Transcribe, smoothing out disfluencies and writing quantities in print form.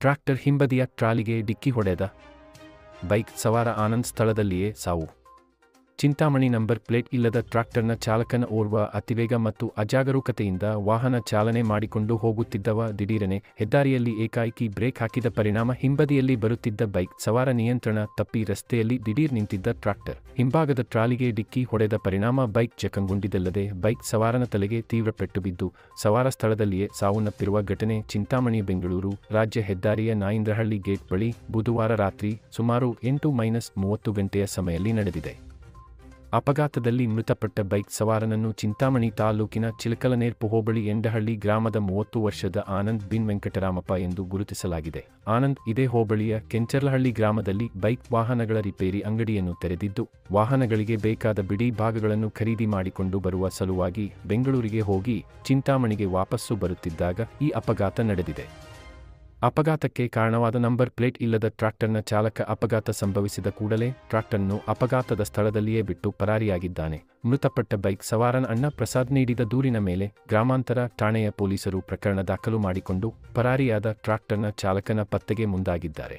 Tractor ಹಿಂಬದಿಯ ಟ್ರಾಲಿಗೆ ಡಿಕ್ಕಿ ಹೊಡೆದ ಬೈಕ್ ಸವಾರ ಆನಂದ್ ಸ್ಥಳದಲ್ಲಿಯೇ ಸಾವು. ಚಿಂತಾಮಣಿ ನಂಬರ್ ಪ್ಲೇಟ್ ಇಲ್ಲದ ಟ್ರ್ಯಾಕ್ಟರ್ನ ಚಾಲಕನ ಓರ್ವ ಅತಿವೇಗ ಮತ್ತು ಅಜಾಗರೂಕತೆಯಿಂದ ವಾಹನ ಚಾಲನೆ ಮಾಡಿಕೊಂಡು ಹೋಗುತ್ತಿದ್ದವ ದಿಢೀರನೆ ಹೆದ್ದಾರಿಯಲ್ಲಿ ಏಕಾಏಕಿ ಬ್ರೇಕ್ ಹಾಕಿದ ಪರಿಣಾಮ ಹಿಂಬದಿಯಲ್ಲಿ ಬರುತ್ತಿದ್ದ ಬೈಕ್ ಸವಾರ ನಿಯಂತ್ರಣ ತಪ್ಪಿ ರಸ್ತೆಯಲ್ಲಿ ದಿಢೀರ್ ನಿಂತಿದ್ದ ಟ್ರ್ಯಾಕ್ಟರ್ ಹಿಂಭಾಗದ ಟ್ರಾಲಿಗೆ ಡಿಕ್ಕಿ ಹೊಡೆದ ಪರಿಣಾಮ ಬೈಕ್ ಜಖಂಗೊಂಡಿದ್ದಲ್ಲದೆ ಬೈಕ್ ಸವಾರನ ತಲೆಗೆ ತೀವ್ರ ಪೆಟ್ಟು ಬಿದ್ದು ಸವಾರ ಸ್ಥಳದಲ್ಲಿಯೇ ಸಾವನ್ನಪ್ಪಿರುವ ಘಟನೆ ಚಿಂತಾಮಣಿ ಬೆಂಗಳೂರು ರಾಜ್ಯ ಹೆದ್ದಾರಿಯ ನಾಯಿಂದ್ರಹಳ್ಳಿ ಗೇಟ್ ಬಳಿ ಬುಧವಾರ ರಾತ್ರಿ ಸುಮಾರು 8:30 ಗಂಟೆಯ ಸಮಯದಲ್ಲಿ ನಡೆದಿದೆ. ಅಪಘಾತದಲ್ಲಿ ಮೃತಪಟ್ಟ ಬೈಕ್ ಸವಾರನನ್ನು ಚಿಂತಾಮಣಿ ತಾಲೂಕಿನ ಚಿಲಕಲನೇರ್ಪು ಹೋಬಳಿ ಎಂಡಹಳ್ಳಿ ಗ್ರಾಮದ 30 ವರ್ಷದ ಆನಂದ್ ಬಿನ್ ವೆಂಕಟರಾಮಪ್ಪ ಎಂದು ಗುರುತಿಸಲಾಗಿದೆ. ಆನಂದ್ ಇದೇ ಹೋಬಳಿಯ ಕೆಂಚರ್ಲಹಳ್ಳಿ ಗ್ರಾಮದಲ್ಲಿ ಬೈಕ್ ವಾಹನಗಳ ರಿಪೇರಿ ಅಂಗಡಿಯನ್ನು ತೆರೆದಿದ್ದು, ವಾಹನಗಳಿಗೆ ಬೇಕಾದ ಬಿಡಿ ಭಾಗಗಳನ್ನು ಖರೀದಿ ಮಾಡಿಕೊಂಡು ಬರುವ ಸಲುವಾಗಿ ಬೆಂಗಳೂರಿಗೆ ಹೋಗಿ ಚಿಂತಾಮಣಿಗೆ ವಾಪಸ್ಸು ಬರುತ್ತಿದ್ದಾಗ ಈ ಅಪಘಾತ ನಡೆದಿದೆ. ಅಪಘಾತಕ್ಕೆ ಕಾರಣವಾದ ನಂಬರ್ ಪ್ಲೇಟ್ ಇಲ್ಲದ ಟ್ರ್ಯಾಕ್ಟರ್ನ ಚಾಲಕ ಅಪಘಾತ ಸಂಭವಿಸಿದ ಕೂಡಲೇ ಟ್ರ್ಯಾಕ್ಟರ್ನ್ನು ಅಪಘಾತದ ಸ್ಥಳದಲ್ಲಿಯೇ ಬಿಟ್ಟು ಪರಾರಿಯಾಗಿದ್ದಾನೆ. ಮೃತಪಟ್ಟ ಬೈಕ್ ಸವಾರನ ಅಣ್ಣ ಪ್ರಸಾದ್ ನೀಡಿದ ದೂರಿನ ಮೇಲೆ ಗ್ರಾಮಾಂತರ ಠಾಣೆಯ ಪೊಲೀಸರು ಪ್ರಕರಣ ದಾಖಲು ಮಾಡಿಕೊಂಡು ಪರಾರಿಯಾದ ಟ್ರ್ಯಾಕ್ಟರ್ನ ಚಾಲಕನ ಪತ್ತೆಗೆ ಮುಂದಾಗಿದ್ದಾರೆ.